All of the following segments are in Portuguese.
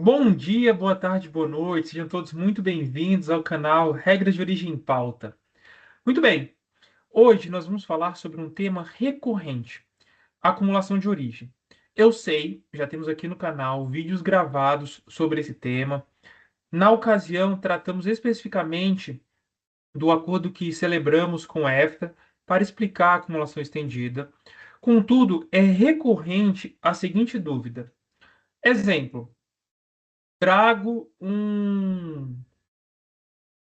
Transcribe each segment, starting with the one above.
Bom dia, boa tarde, boa noite. Sejam todos muito bem-vindos ao canal Regras de Origem em Pauta. Muito bem, hoje nós vamos falar sobre um tema recorrente, acumulação de origem. Eu sei, já temos aqui no canal vídeos gravados sobre esse tema. Na ocasião, tratamos especificamente do acordo que celebramos com a EFTA para explicar a acumulação estendida. Contudo, é recorrente a seguinte dúvida. Exemplo, trago um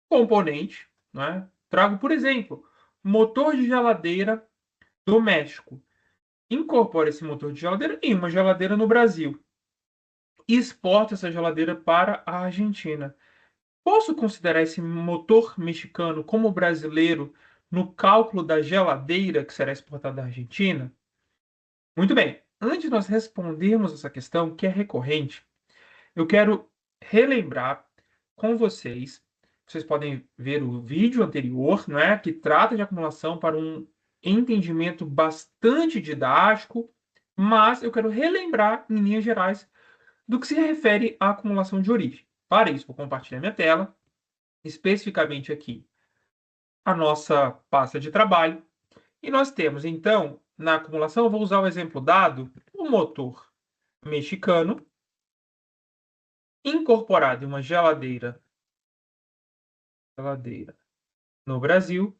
componente, né? Trago, por exemplo, motor de geladeira do México. Incorporo esse motor de geladeira em uma geladeira no Brasil e exporto essa geladeira para a Argentina. Posso considerar esse motor mexicano como brasileiro no cálculo da geladeira que será exportada da Argentina? Muito bem. Antes de nós respondermos essa questão, que é recorrente, eu quero relembrar com vocês. Vocês podem ver o vídeo anterior, não é, que trata de acumulação para um entendimento bastante didático, mas eu quero relembrar, em linhas gerais, do que se refere à acumulação de origem. Para isso, vou compartilhar minha tela, especificamente aqui a nossa pasta de trabalho, e nós temos, então, na acumulação, eu vou usar o exemplo dado, o motor mexicano incorporado em uma geladeira no Brasil,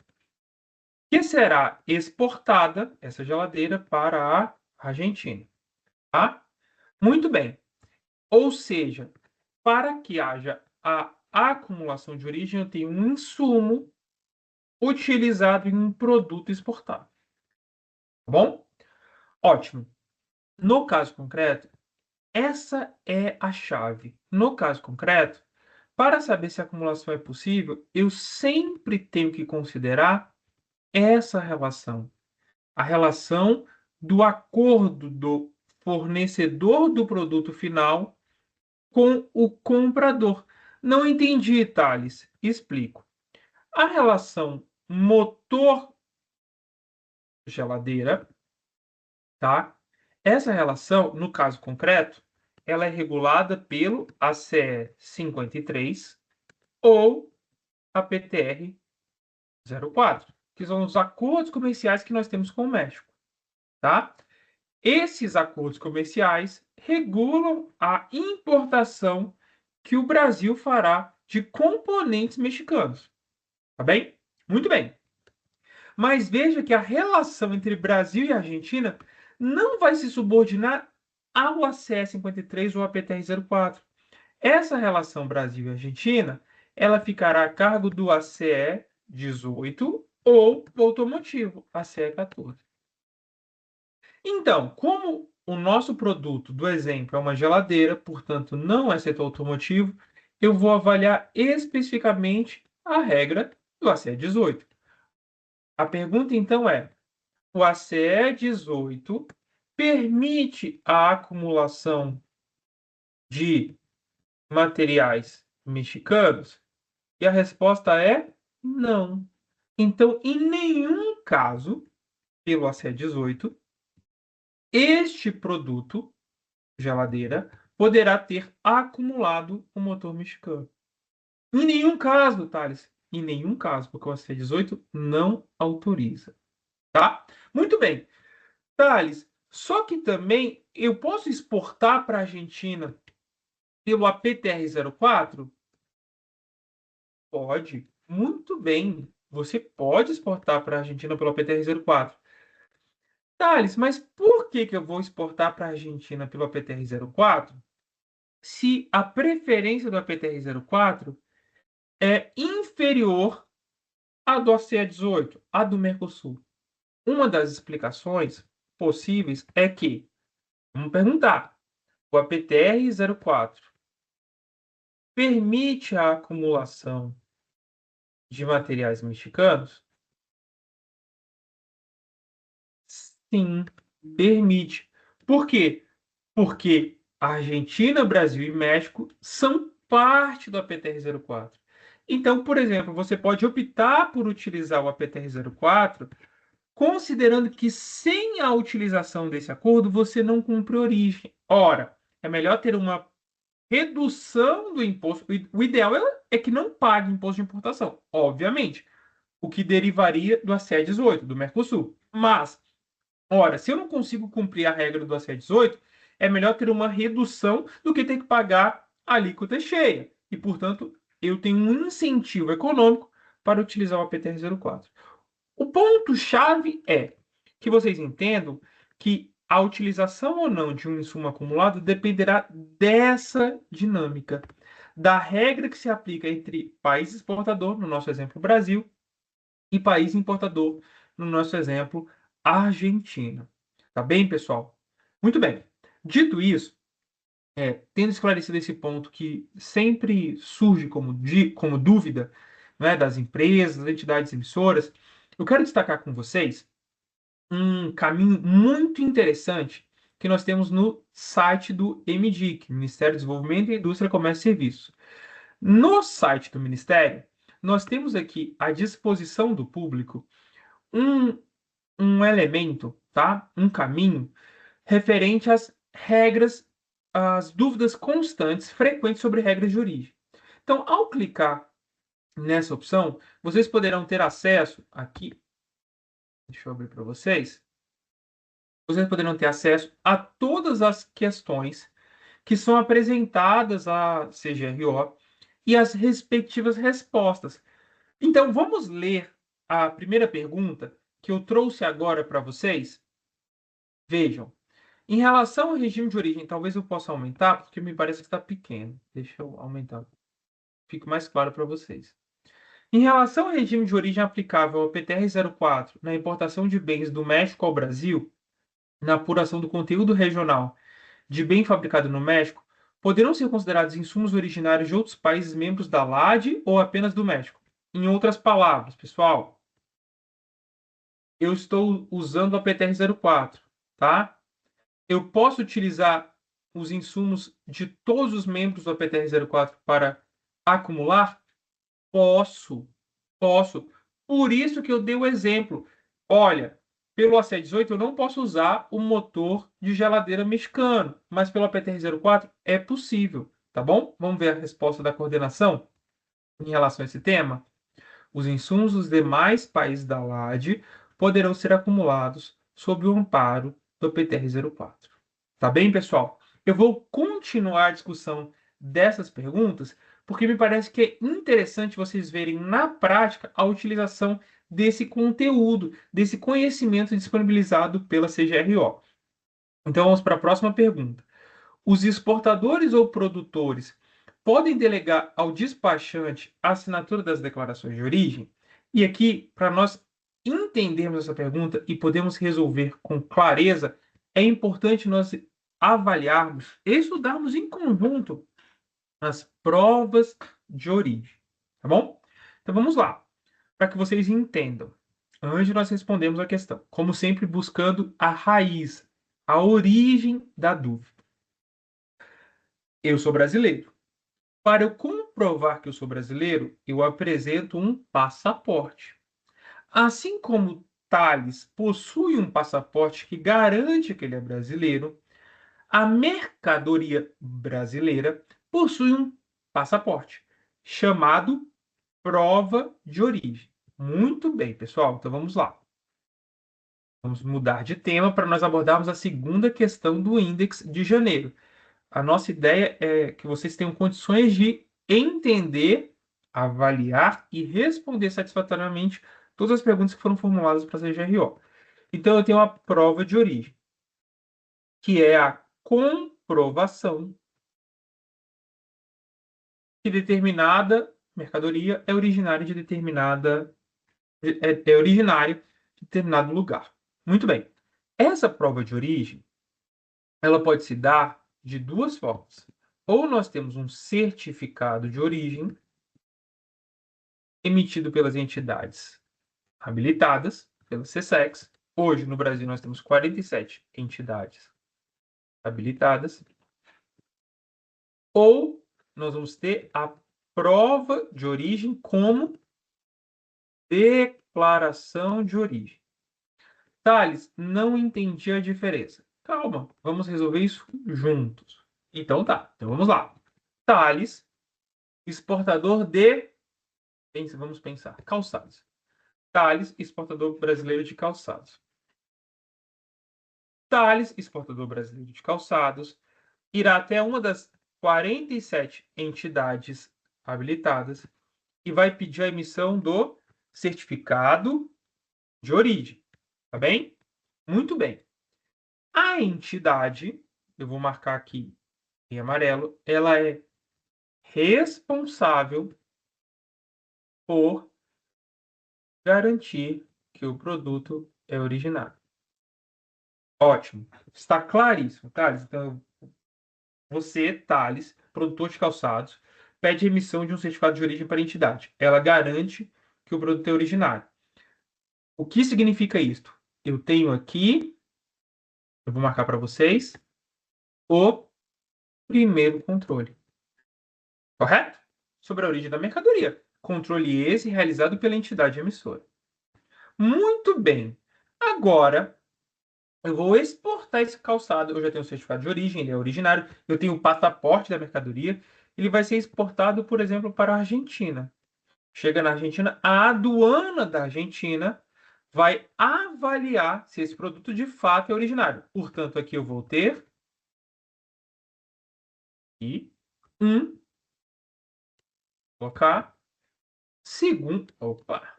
que será exportada, essa geladeira, para a Argentina. Tá? Muito bem. Ou seja, para que haja a acumulação de origem, eu tenho um insumo utilizado em um produto exportado. Tá bom? Ótimo. No caso concreto, essa é a chave. No caso concreto, para saber se a acumulação é possível, eu sempre tenho que considerar essa relação. A relação do acordo do fornecedor do produto final com o comprador. Não entendi, Thales. Explico. A relação motor-geladeira, tá? Essa relação, no caso concreto, ela é regulada pelo ACE 53 ou a PTR 04, que são os acordos comerciais que nós temos com o México, tá? Esses acordos comerciais regulam a importação que o Brasil fará de componentes mexicanos. Tá bem? Muito bem. Mas veja que a relação entre Brasil e Argentina não vai se subordinar ao ACE 53 ou à PTR 04. Essa relação Brasil e Argentina, ela ficará a cargo do ACE 18 ou do automotivo, ACE 14. Então, como o nosso produto do exemplo é uma geladeira, portanto não é setor automotivo, eu vou avaliar especificamente a regra do ACE 18. A pergunta então é: o ACE 18 permite a acumulação de materiais mexicanos? E a resposta é não. Então, em nenhum caso, pelo ACE 18, este produto geladeira poderá ter acumulado o motor mexicano. Em nenhum caso, Thales. Em nenhum caso, porque o AC18 não autoriza. Tá? Muito bem. Thales, só que também eu posso exportar para a Argentina pelo APTR 04? Pode. Muito bem. Você pode exportar para a Argentina pelo APTR 04. Thales, mas por que eu vou exportar para a Argentina pelo APTR 04? Se a preferência do APTR 04 é inferior à do ACE 18, à do Mercosul. Uma das explicações possíveis é que, vamos perguntar, o APTR 04 permite a acumulação de materiais mexicanos? Sim, permite. Por quê? Porque a Argentina, Brasil e México são parte do APTR 04. Então, por exemplo, você pode optar por utilizar o APTR 04, considerando que sem a utilização desse acordo você não cumpre origem. Ora, é melhor ter uma redução do imposto. O ideal é que não pague imposto de importação, obviamente, o que derivaria do ACE 18, do Mercosul. Mas, ora, se eu não consigo cumprir a regra do ACE 18, é melhor ter uma redução do que ter que pagar a alíquota cheia. E, portanto, eu tenho um incentivo econômico para utilizar o APTR-04. O ponto-chave é que vocês entendam que a utilização ou não de um insumo acumulado dependerá dessa dinâmica, da regra que se aplica entre país exportador, no nosso exemplo Brasil, e país importador, no nosso exemplo Argentina. Tá bem, pessoal? Muito bem. Dito isso, tendo esclarecido esse ponto que sempre surge como dúvida, né, das empresas, das entidades emissoras, eu quero destacar com vocês um caminho muito interessante que nós temos no site do MDIC, Ministério do Desenvolvimento, Indústria, Comércio e Serviços. No site do Ministério, nós temos aqui à disposição do público um, um elemento, tá? Um caminho referente às regras, às dúvidas constantes, frequentes sobre regras de origem. Então, ao clicar nessa opção, vocês poderão ter acesso aqui. Deixa eu abrir para vocês. Vocês poderão ter acesso a todas as questões que são apresentadas à CGRO e as respectivas respostas. Então, vamos ler a primeira pergunta que eu trouxe agora para vocês. Vejam, em relação ao regime de origem, talvez eu possa aumentar, porque me parece que está pequeno. Deixa eu aumentar. Fique mais claro para vocês. Em relação ao regime de origem aplicável ao PTR-04 na importação de bens do México ao Brasil, na apuração do conteúdo regional de bem fabricado no México, poderão ser considerados insumos originários de outros países membros da LAD ou apenas do México? Em outras palavras, pessoal, eu estou usando a PTR-04, tá? Eu posso utilizar os insumos de todos os membros do PTR-04 para acumular? Posso, posso. Por isso que eu dei o exemplo. Olha, pelo AC18 eu não posso usar o motor de geladeira mexicano, mas pelo APTR-04 é possível, tá bom? Vamos ver a resposta da coordenação em relação a esse tema? Os insumos dos demais países da LAD poderão ser acumulados sob o amparo do PTR-04. Tá bem, pessoal? Eu vou continuar a discussão dessas perguntas, porque me parece que é interessante vocês verem na prática a utilização desse conteúdo, desse conhecimento disponibilizado pela CGRO. Então, vamos para a próxima pergunta. Os exportadores ou produtores podem delegar ao despachante a assinatura das declarações de origem? E aqui, para nós entendermos essa pergunta e podermos resolver com clareza, é importante nós avaliarmos, estudarmos em conjunto as provas de origem, tá bom? Então vamos lá, para que vocês entendam. Antes nós respondemos a questão, como sempre buscando a raiz, a origem da dúvida. Eu sou brasileiro. Para eu comprovar que eu sou brasileiro, eu apresento um passaporte. Assim como Thales possui um passaporte que garante que ele é brasileiro, a mercadoria brasileira possui um passaporte chamado prova de origem. Muito bem, pessoal. Então vamos lá. Vamos mudar de tema para nós abordarmos a segunda questão do índice de janeiro. A nossa ideia é que vocês tenham condições de entender, avaliar e responder satisfatoriamente todas as perguntas que foram formuladas para a CGRO. Então, eu tenho a prova de origem, que é a comprovação que determinada mercadoria é originária de originário de determinado lugar. Muito bem. Essa prova de origem, ela pode se dar de duas formas. Ou nós temos um certificado de origem emitido pelas entidades habilitadas, pela SESEX. Hoje, no Brasil, nós temos 47 entidades habilitadas. Ou nós vamos ter a prova de origem como declaração de origem. Thales, não entendi a diferença. Calma, vamos resolver isso juntos. Então tá, então vamos lá. Thales, exportador de... Vamos pensar. Calçados. Thales, exportador brasileiro de calçados. Thales, exportador brasileiro de calçados, irá até uma das 47 entidades habilitadas e vai pedir a emissão do certificado de origem. Tá bem? Muito bem. A entidade, eu vou marcar aqui em amarelo, ela é responsável por garantir que o produto é originário. Ótimo. Está claríssimo, Thales? Então, você, Thales, produtor de calçados, pede emissão de um certificado de origem para a entidade. Ela garante que o produto é originário. O que significa isto? Eu tenho aqui, eu vou marcar para vocês, o primeiro controle. Correto? Sobre a origem da mercadoria. Controle esse realizado pela entidade emissora. Muito bem. Agora, eu vou exportar esse calçado. Eu já tenho o certificado de origem, ele é originário. Eu tenho o passaporte da mercadoria. Ele vai ser exportado, por exemplo, para a Argentina. Chega na Argentina, a aduana da Argentina vai avaliar se esse produto de fato é originário. Portanto, aqui eu vou ter um, colocar, segundo, opa,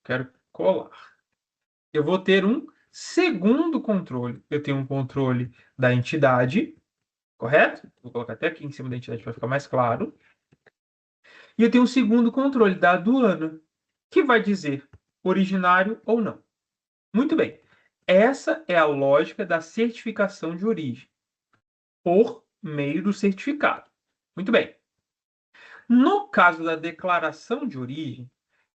quero colar. Eu vou ter um segundo controle. Eu tenho um controle da entidade, correto? Vou colocar até aqui em cima da entidade para ficar mais claro. E eu tenho um segundo controle da aduana, que vai dizer originário ou não. Muito bem. Essa é a lógica da certificação de origem, por meio do certificado. Muito bem. No caso da declaração de origem,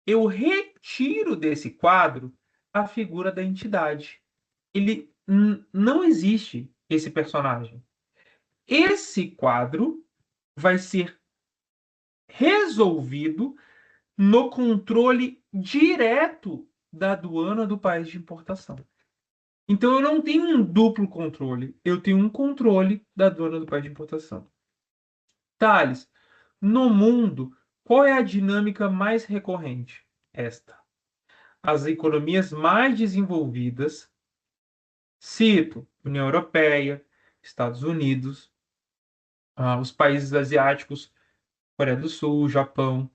eu retiro desse quadro a figura da entidade. Ele não existe esse personagem. Esse quadro vai ser resolvido no controle direto da aduana do país de importação. Então, eu não tenho um duplo controle. Eu tenho um controle da aduana do país de importação. Thales, no mundo, qual é a dinâmica mais recorrente? Esta. As economias mais desenvolvidas, cito União Europeia, Estados Unidos, os países asiáticos, Coreia do Sul, Japão,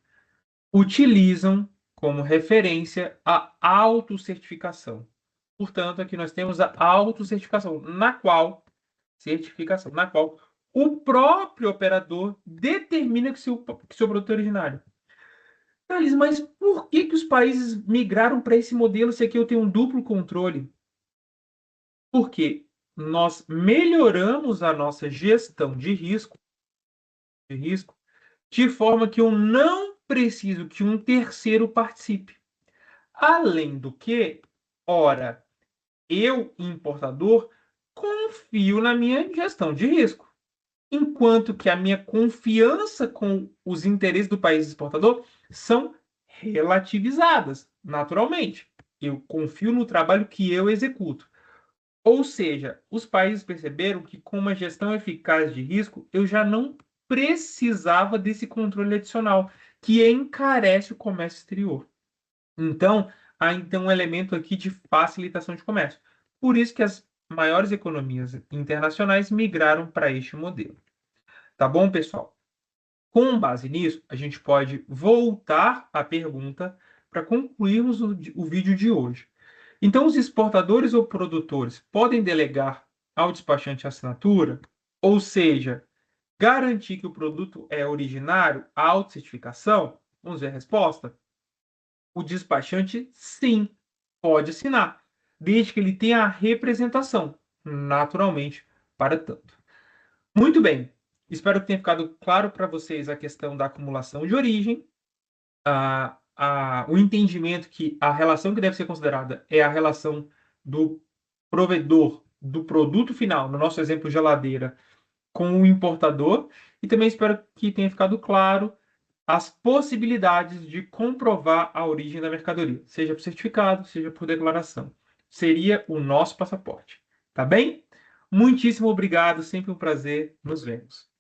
utilizam como referência a autocertificação. Portanto, aqui nós temos a autocertificação, na qual o próprio operador determina que seu produto é originário. Thales, mas por que os países migraram para esse modelo se aqui eu tenho um duplo controle? Porque nós melhoramos a nossa gestão de risco, de forma que eu não preciso que um terceiro participe. Além do que, ora, eu, importador, confio na minha gestão de risco. Enquanto que a minha confiança com os interesses do país exportador são relativizadas, naturalmente. Eu confio no trabalho que eu executo. Ou seja, os países perceberam que com uma gestão eficaz de risco, eu já não precisava desse controle adicional, que encarece o comércio exterior. Então, há então um elemento aqui de facilitação de comércio. Por isso que as maiores economias internacionais migraram para este modelo. Tá bom, pessoal? Com base nisso, a gente pode voltar à pergunta para concluirmos o vídeo de hoje. Então, os exportadores ou produtores podem delegar ao despachante a assinatura, ou seja, garantir que o produto é originário, a autocertificação? Vamos ver a resposta? O despachante, sim, pode assinar, desde que ele tenha a representação, naturalmente, para tanto. Muito bem, espero que tenha ficado claro para vocês a questão da acumulação de origem, o entendimento que a relação que deve ser considerada é a relação do provedor do produto final, no nosso exemplo geladeira, com o importador, e também espero que tenha ficado claro as possibilidades de comprovar a origem da mercadoria, seja por certificado, seja por declaração. Seria o nosso passaporte. Tá bem? Muitíssimo obrigado, sempre um prazer. Nos vemos.